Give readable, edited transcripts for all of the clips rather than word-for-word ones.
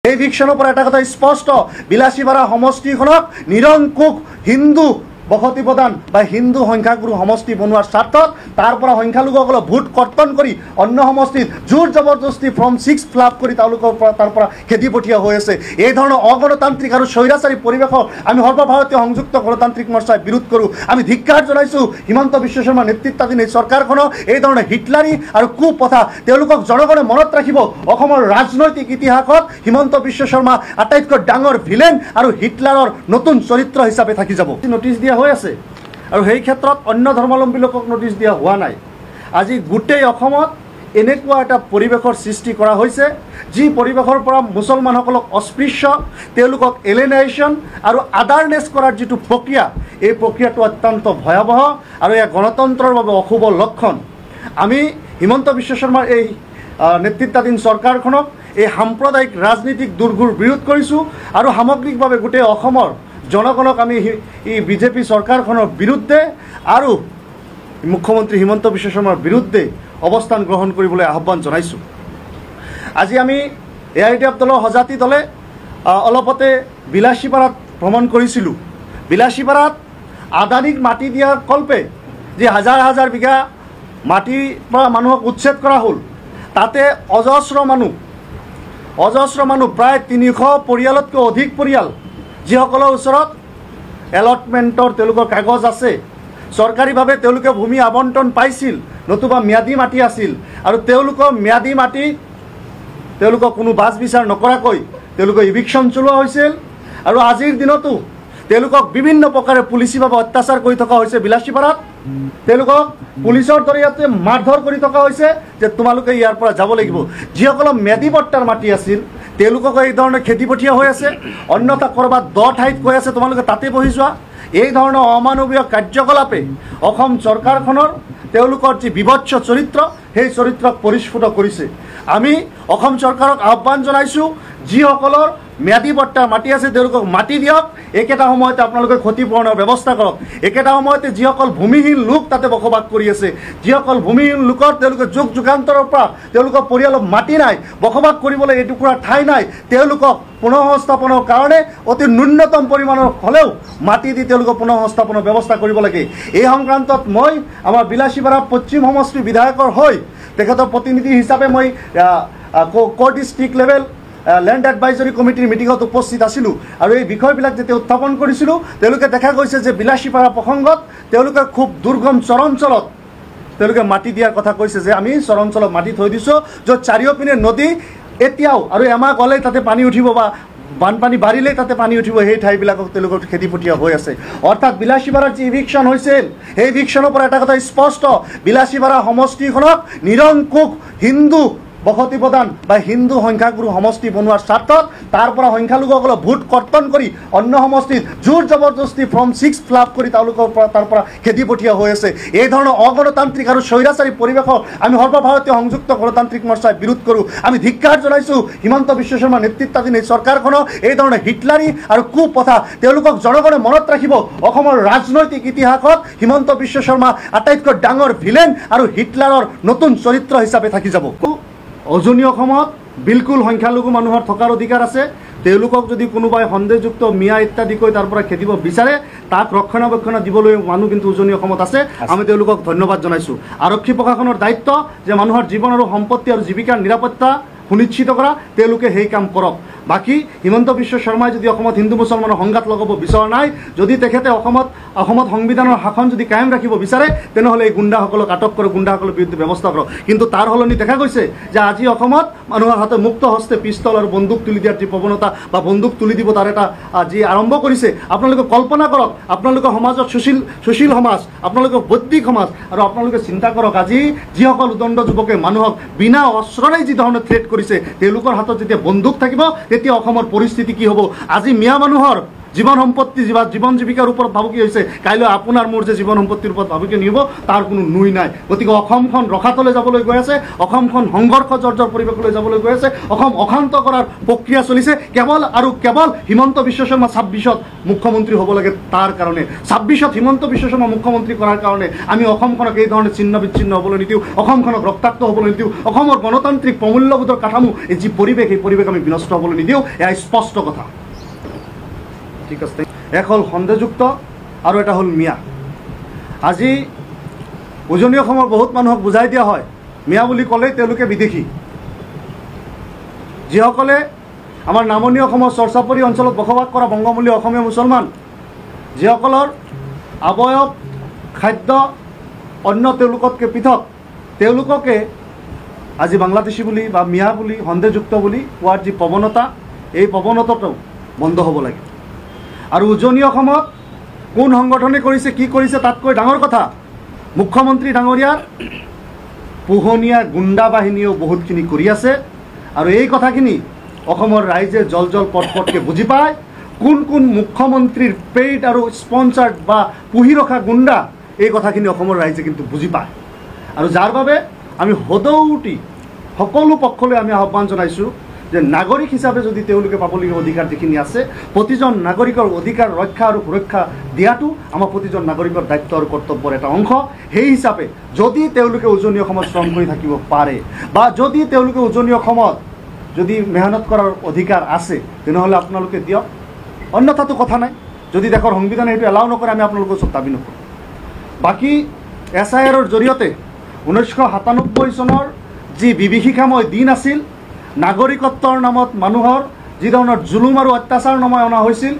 এই ভিক্ষণৰ পৰা এটা কথা স্পষ্ট, বিলাসীপাৰা সমষ্টিখনক নিৰংকুশ হিন্দু বসতি প্ৰদান বা হিন্দু সংখ্যাগুৰু সমষ্টি বনোৱাৰ স্বাৰ্থত তাৰ পৰা সংখ্যালঘুসকলক ভোট কৰ্তন কৰি অন্য সমষ্টিত জোৰ জবৰদস্তি ফৰ্ম 6 ফিল আপ কৰি তেওঁলোকৰ তাৰ পৰা খেদি পঠিওৱা হৈ আছে। এই ধৰণৰ অগণতান্ত্ৰিক আৰু স্বৈৰাচাৰী পৰিৱেশক আমি সৰ্বভাৰতীয় সংযুক্ত গণতান্ত্ৰিক মৰ্চাই বিৰোধ কৰোঁ। আমি ধিক্কাৰ জনাইছোঁ হিমন্ত বিশ্ব শৰ্মা নেতৃত্বাধীন এই চৰকাৰখনক। এই ধৰণৰ হিটলাৰী আৰু কুপ্ৰথা তেওঁলোকক জনগণে মনত ৰাখিব। অসমৰ ৰাজনৈতিক ইতিহাসত হিমন্ত বিশ্ব শৰ্মা আটাইতকৈ ডাঙৰ ভিলেন আৰু হিটলাৰৰ নতুন চৰিত্ৰ হিচাপে থাকি যাব। নটিচ দিয়া হৈ আছে আৰু সেই ক্ষেত্ৰত অন্য ধৰ্মাৱলম্বী লোকক নটিচ দিয়া হোৱা নাই। আজি গোটেই অসমত এনেকুৱা এটা পৰিৱেশৰ সৃষ্টি কৰা হৈছে যি পৰিৱেশৰ পৰা মুছলমানসকলক অস্পৃশ্য, তেওঁলোকক এলিয়েনেশ্যন আৰু আদাৰনেছ কৰাৰ যিটো প্ৰক্ৰিয়া, এই প্ৰক্ৰিয়াটো অত্যন্ত ভয়াৱহ আৰু এয়া গণতন্ত্ৰৰ বাবে অশুভ লক্ষণ। আমি হিমন্ত বিশ্ব শৰ্মাৰ এই নেতৃত্বাধীন চৰকাৰখনক এই সাম্প্ৰদায়িক ৰাজনীতিক দুৰ্গুৰ বিৰোধ কৰিছোঁ আৰু সামগ্ৰিকভাৱে গোটেই অসমৰ জনগণক আমি এই বিজেপি চৰকাৰখনৰ বিৰুদ্ধে আৰু মুখ্যমন্ত্ৰী হিমন্ত বিশ্ব শৰ্মাৰ বিৰুদ্ধে অৱস্থান গ্ৰহণ কৰিবলৈ আহ্বান জনাইছোঁ। আজি আমি এআইডিএফ দলৰ সজাতি দলে অলপতে বিলাসীপাৰাত ভ্ৰমণ কৰিছিলোঁ। বিলাসীপাৰাত আদানীক মাটি দিয়াৰ কল্পে যি হাজাৰ হাজাৰ বিঘা মাটিৰ পৰা মানুহক উচ্ছেদ কৰা হ'ল, তাতে অজস্ৰ মানুহ প্ৰায় 300 পৰিয়ালতকৈ অধিক পৰিয়াল যিসকলৰ ওচৰত এলটমেণ্টৰ তেওঁলোকৰ কাগজ আছে, চৰকাৰীভাৱে তেওঁলোকে ভূমি আবণ্টন পাইছিল, নতুবা ম্যাদী মাটি আছিল আৰু তেওঁলোকৰ ম্যাদী মাটি তেওঁলোকক কোনো বাছ বিচাৰ নকৰাকৈ তেওঁলোকৰ ইভিকশ্যন চলোৱা হৈছিল আৰু আজিৰ দিনতো তেওঁলোকক বিভিন্ন প্ৰকাৰে পুলিচীভাৱে অত্যাচাৰ কৰি থকা হৈছে। বিলাসীপাৰাত তেওঁলোকক পুলিচৰ জৰিয়তে মাৰধৰ কৰি থকা হৈছে যে তোমালোকে ইয়াৰ পৰা যাব লাগিব। যিসকলৰ ম্যাদী পট্টাৰ মাটি আছিল তেওঁলোকক এই ধৰণে খেদি পঠিওৱা হৈ আছে, অন্যথা ক'ৰবাত দ ঠাইত কৈ আছে তোমালোকে তাতে বহি যোৱা। এই ধৰণৰ অমানৱীয় কাৰ্যকলাপে অসম চৰকাৰখনৰ তেওঁলোকৰ যি বিভৎস চৰিত্ৰ, সেই চৰিত্ৰক পৰিস্ফুট কৰিছে। আমি অসম চৰকাৰক আহ্বান জনাইছোঁ, যিসকলৰ ম্যাদী পট্টাৰ মাটি আছে তেওঁলোকক মাটি দিয়ক, একেটা সময়তে আপোনালোকে ক্ষতিপূৰণৰ ব্যৱস্থা কৰক। একেটা সময়তে যিসকল ভূমিহীন লোক তাতে বসবাস কৰি আছে, যিসকল ভূমিহীন লোকৰ তেওঁলোকে যুগ যুগান্তৰৰ পৰা তেওঁলোকৰ পৰিয়ালৰ মাটি নাই, বসবাস কৰিবলৈ এটুকুৰা ঠাই নাই, তেওঁলোকক পুনঃসংস্থাপনৰ কাৰণে অতি ন্যূনতম পৰিমাণৰ হ'লেও মাটি দি তেওঁলোকক পুনঃসংস্থাপনৰ ব্যৱস্থা কৰিব লাগে। এই সংক্ৰান্তত মই আমাৰ বিলাসীপাৰা পশ্চিম সমষ্টিৰ বিধায়কৰ হৈ তেখেতৰ প্ৰতিনিধি হিচাপে মই ক' ডিষ্ট্ৰিক্ট লেভেল লেণ্ড এডভাইজৰী কমিটিৰ মিটিঙত উপস্থিত আছিলোঁ আৰু এই বিষয়বিলাক যেতিয়া উত্থাপন কৰিছিলোঁ, তেওঁলোকে দেখা গৈছে যে বিলাসীপাৰা প্ৰসংগত তেওঁলোকে খুব দুৰ্গম চৰাঞ্চলত তেওঁলোকে মাটি দিয়াৰ কথা কৈছে যে আমি চৰাঞ্চলত মাটি থৈ দিছোঁ য'ত চাৰিওপিনে নদী, এতিয়াও আৰু এমাহ গ'লেই তাতে পানী উঠিব বা বানপানী বাঢ়িলেই তাতে পানী উঠিব, সেই ঠাইবিলাকক তেওঁলোকক খেদি পঠিওৱা হৈ আছে। অৰ্থাৎ বিলাসীপাৰাৰ যি ইভিকশ্যন হৈছিল, সেই ইভিকশ্যনৰ পৰা এটা কথা স্পষ্ট, বিলাসীপাৰা সমষ্টিখনক নিৰংকুশ হিন্দু বসতি প্ৰদান বা হিন্দু সংখ্যাগুৰু সমষ্টি বনোৱাৰ স্বাৰ্থত তাৰ পৰা সংখ্যালঘুসকলক ভোট কৰ্তন কৰি অন্য সমষ্টিত জোৰ জবৰদস্তি ফৰ্ম 6 ফিল আপ কৰি তেওঁলোকৰ তাৰ পৰা খেদি পঠিওৱা হৈ আছে। এই ধৰণৰ অগণতান্ত্ৰিক আৰু স্বৈৰাচাৰী পৰিৱেশক আমি সৰ্বভাৰতীয় সংযুক্ত গণতান্ত্ৰিক মৰ্চাই বিৰোধ কৰোঁ। আমি ধিক্কাৰ জনাইছোঁ হিমন্ত বিশ্ব শৰ্মা নেতৃত্বাধীন এই চৰকাৰখনক। এই ধৰণৰ হিটলাৰী আৰু কুপ্ৰথা তেওঁলোকক জনগণে মনত ৰাখিব। অসমৰ ৰাজনৈতিক ইতিহাসত হিমন্ত বিশ্ব শৰ্মা আটাইতকৈ ডাঙৰ ভিলেন আৰু হিটলাৰৰ নতুন চৰিত্ৰ হিচাপে থাকি যাব। উজনি অসমত বিলকুল সংখ্যালঘু মানুহৰ থকাৰ অধিকাৰ আছে। তেওঁলোকক যদি কোনোবাই সন্দেহযুক্ত মিয়া ইত্যাদিকৈ তাৰ পৰা খেদিব বিচাৰে, তাক ৰক্ষণাবেক্ষণ দিবলৈ মানুহ কিন্তু উজনি অসমত আছে। আমি তেওঁলোকক ধন্যবাদ জনাইছোঁ। আৰক্ষী প্ৰশাসনৰ দায়িত্ব যে মানুহৰ জীৱন আৰু সম্পত্তি আৰু জীৱিকাৰ নিৰাপত্তা সুনিশ্চিত কৰা, তেওঁলোকে সেই কাম কৰক। বাকী হিমন্ত বিশ্ব শৰ্মাই যদি অসমত হিন্দু মুছলমানৰ সংঘাত লগাব বিচৰা নাই, যদি তেখেতে অসমত সংবিধানৰ শাসন যদি কায়েম ৰাখিব বিচাৰে, তেনেহ'লে এই গুণ্ডাসকলক আটক কৰক, গুণ্ডাসকলৰ বিৰুদ্ধে ব্যৱস্থা কৰক। কিন্তু তাৰ সলনি দেখা গৈছে যে আজি অসমত মানুহৰ হাতে মুক্ত হস্তে পিষ্টল আৰু বন্দুক তুলি দিয়াৰ যি প্ৰৱণতা বা বন্দুক তুলি দিব তাৰ এটা যি আৰম্ভ কৰিছে, আপোনালোকে কল্পনা কৰক। আপোনালোকৰ সমাজত সুশীল সমাজ, আপোনালোকৰ বৌদ্ধিক সমাজ, আৰু আপোনালোকে চিন্তা কৰক আজি যিসকল উদণ্ড যুৱকে মানুহক বিনা অস্ত্ৰৰে যি ধৰণে থ্ৰেট কৰিছে, তেওঁলোকৰ হাতত যেতিয়া বন্দুক থাকিব তেতিয়া অসমৰ পৰিস্থিতি কি হ'ব। আজি মিয়া মানুহৰ জীৱন সম্পত্তি জীৱন জীৱিকাৰ ওপৰত ভাবুকি হৈছে, কাইলৈ আপোনাৰ মোৰ যে জীৱন সম্পত্তিৰ ওপৰত ভাবুকি নিব তাৰ কোনো নুই নাই। গতিকে অসমখন ৰখাতলৈ যাবলৈ গৈ আছে, অসমখন সংঘৰ্ষ জৰ্জৰ পৰিৱেশলৈ যাবলৈ গৈ আছে, অসম অশান্ত কৰাৰ প্ৰক্ৰিয়া চলিছে কেৱল আৰু কেৱল হিমন্ত বিশ্ব শৰ্মা 26ত মুখ্যমন্ত্ৰী হ'ব লাগে তাৰ কাৰণে। 26ত হিমন্ত বিশ্ব শৰ্মা মুখ্যমন্ত্ৰী কৰাৰ কাৰণে আমি অসমখনক এই ধৰণে ছিন্ন বিচ্ছিন্ন হ'বলৈ নিদিওঁ, অসমখনক ৰক্তাক্ত হ'বলৈ নিদিওঁ, অসমৰ গণতান্ত্ৰিক প্ৰমূল্যবোধৰ কাঠামো এই যি পৰিৱেশ, এই পৰিৱেশ আমি বিনষ্ট হ'বলৈ নিদিওঁ। এয়া স্পষ্ট কথা। ঠিক আছে, এক হ'ল সন্দেহযুক্ত আৰু এটা হ'ল মিয়া। আজি উজনি অসমৰ বহুত মানুহক বুজাই দিয়া হয়, মিয়া বুলি ক'লেই তেওঁলোকে বিদেশী। যিসকলে আমাৰ নামনি অসমৰ চৰ্চাপৰী অঞ্চলত বসবাস কৰা বংগমূলীয় অসমীয়া মুছলমান, যিসকলৰ অৱয়ব খাদ্য অন্য তেওঁলোকতকৈ পৃথক, তেওঁলোককে আজি বাংলাদেশী বুলি বা মিয়া বুলি সন্দেহযুক্ত বুলি কোৱাৰ যি প্ৰৱণতা, এই প্ৰৱণতাটো বন্ধ হ'ব লাগে। আৰু উজনি অসমত কোন সংগঠনে কৰিছে, কি কৰিছে, তাতকৈ ডাঙৰ কথা মুখ্যমন্ত্ৰী ডাঙৰীয়াৰ পোহনীয়া গুণ্ডা বাহিনীয়েও বহুতখিনি কৰি আছে। আৰু এই কথাখিনি অসমৰ ৰাইজে জল পটকৈ বুজি পায়। কোন কোন মুখ্যমন্ত্ৰীৰ পেইড আৰু স্পনচাৰ্ড বা পুহি ৰখা গুণ্ডা, এই কথাখিনি অসমৰ ৰাইজে কিন্তু বুজি পায়। আৰু যাৰ বাবে আমি সদৌতি সকলো পক্ষলৈ আমি আহ্বান জনাইছোঁ যে নাগৰিক হিচাপে যদি তেওঁলোকে পাবলগীয়া অধিকাৰ যিখিনি আছে, প্ৰতিজন নাগৰিকৰ অধিকাৰ ৰক্ষা আৰু সুৰক্ষা দিয়াটো আমাৰ প্ৰতিজন নাগৰিকৰ দায়িত্ব আৰু কৰ্তব্যৰ এটা অংশ। সেই হিচাপে যদি তেওঁলোকে উজনি অসমত শ্ৰম কৰি থাকিব পাৰে বা যদি তেওঁলোকে উজনি অসমত যদি মেহনত কৰাৰ অধিকাৰ আছে, তেনেহ'লে আপোনালোকে দিয়ক, অন্যথাতো কথা নাই। যদি দেশৰ সংবিধানে সেইটো এলাও নকৰে, আমি আপোনালোকৰ ওচৰত দাবী নকৰোঁ। বাকী SIRৰ জৰিয়তে 1997 চনৰ যি বিভীষিকাময় দিন আছিল, নাগৰিকত্বৰ নামত মানুহৰ যি ধৰণৰ জুলুম আৰু অত্যাচাৰ নমাই অনা হৈছিল,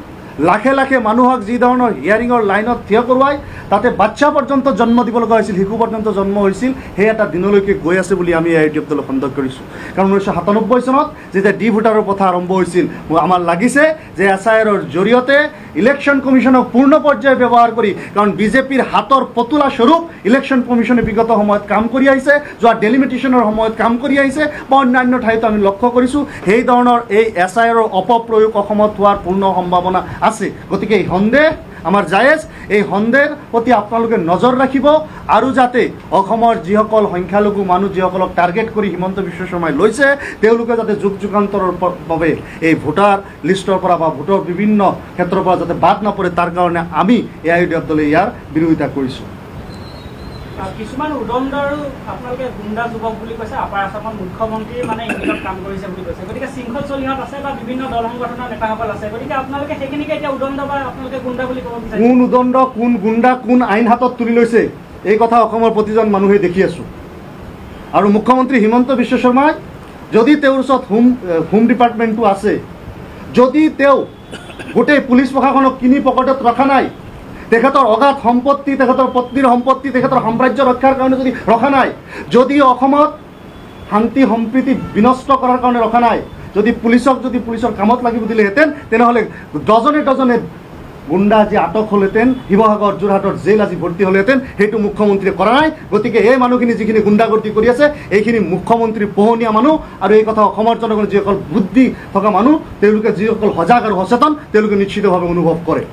লাখে লাখে মানুহক যি ধৰণৰ হিয়াৰিঙৰ লাইনত থিয় কৰোৱাই তাতে বাচ্চা পৰ্যন্ত জন্ম দিব লগা হৈছিল, শিশু পৰ্যন্ত জন্ম হৈছিল, সেই এটা দিনলৈকে গৈ আছে বুলি আমি AITF দলে সন্দেহ কৰিছোঁ। কাৰণ 1997 চনত যেতিয়া ডি ভোটাৰৰ কথা আৰম্ভ হৈছিল, আমাৰ লাগিছে যে SIRৰ জৰিয়তে ইলেকশ্যন কমিশ্যনক পূৰ্ণ পৰ্যায়ে ব্যৱহাৰ কৰি, কাৰণ বিজেপিৰ হাতৰ পতুলা স্বৰূপ ইলেকশ্যন কমিশ্যনে বিগত সময়ত কাম কৰি আহিছে, যোৱা ডেলিমিটেশ্যনৰ সময়ত কাম কৰি আহিছে বা অন্যান্য ঠাইতো আমি লক্ষ্য কৰিছোঁ। সেই ধৰণৰ এই SIRৰ অপপ্ৰয়োগ অসমত হোৱাৰ পূৰ্ণ সম্ভাৱনা আছে। গতিকে এই সন্দেহ আমাৰ জায়েজ, এই সন্দেহৰ প্ৰতি আপোনালোকে নজৰ ৰাখিব আৰু যাতে অসমৰ যিসকল সংখ্যালঘু মানুহ যিসকলক টাৰ্গেট কৰি হিমন্ত বিশ্ব শৰ্মাই লৈছে, তেওঁলোকে যাতে যুগ যুগান্তৰৰ বাবে এই ভোটাৰ লিষ্টৰ পৰা বা ভোটৰ বিভিন্ন ক্ষেত্ৰৰ পৰা যাতে বাদ নপৰে, তাৰ কাৰণে আমি AITF দলে ইয়াৰ বিৰোধিতা কৰিছোঁ। কিছুমান উদণ্ড আৰু আপোনালোকে গুণ্ডা যুৱক বুলি কৈছে, আপাৰ আছামত মুখ্যমন্ত্ৰীৰ মানে ইংগিতত কাম কৰিছে বুলি কৈছে। গতিকে শৃংখল চলিহঁত আছে বা বিভিন্ন দল সংগঠনৰ নেতাসকল আছে, গতিকে আপোনালোকে সেইখিনিকে এতিয়া উদণ্ড বা আপোনালোকে গুণ্ডা বুলি ক'ব বিচাৰে? কোন উদণ্ড, কোন গুণ্ডা, কোন আইন হাতত তুলি লৈছে, এই কথা অসমৰ প্ৰতিজন মানুহে দেখি আছোঁ। আৰু মুখ্যমন্ত্ৰী হিমন্ত বিশ্ব শৰ্মাই যদি তেওঁৰ ওচৰত হোম ডিপাৰ্টমেণ্টটো আছে, যদি তেওঁ গোটেই পুলিচ প্ৰশাসনক কিনি পকেটত ৰখা নাই, তেখেতৰ অগাধ সম্পত্তি, তেখেতৰ পত্নীৰ সম্পত্তি, তেখেতৰ সাম্ৰাজ্য ৰক্ষাৰ কাৰণে যদি ৰখা নাই, যদি অসমত শান্তি সম্প্ৰীতি বিনষ্ট কৰাৰ কাৰণে ৰখা নাই, যদি পুলিচৰ কামত লাগিব দিলেহেঁতেন, তেনেহ'লে ডজনে ডজনে গুণ্ডা আজি আটক হ'লহেঁতেন, শিৱসাগৰ যোৰহাটৰ জেল আজি ভৰ্তি হ'লহেঁতেন। সেইটো মুখ্যমন্ত্ৰীয়ে কৰা নাই। গতিকে এই মানুহখিনি যিখিনি গুণ্ডাগৰ্দি কৰি আছে, এইখিনি মুখ্যমন্ত্ৰীৰ পোহনীয়া মানুহ। আৰু এই কথা অসমৰ জনগণে যিসকল বুদ্ধি থকা মানুহ, তেওঁলোকে যিসকল সজাগ আৰু সচেতন, তেওঁলোকে নিশ্চিতভাৱে অনুভৱ কৰে।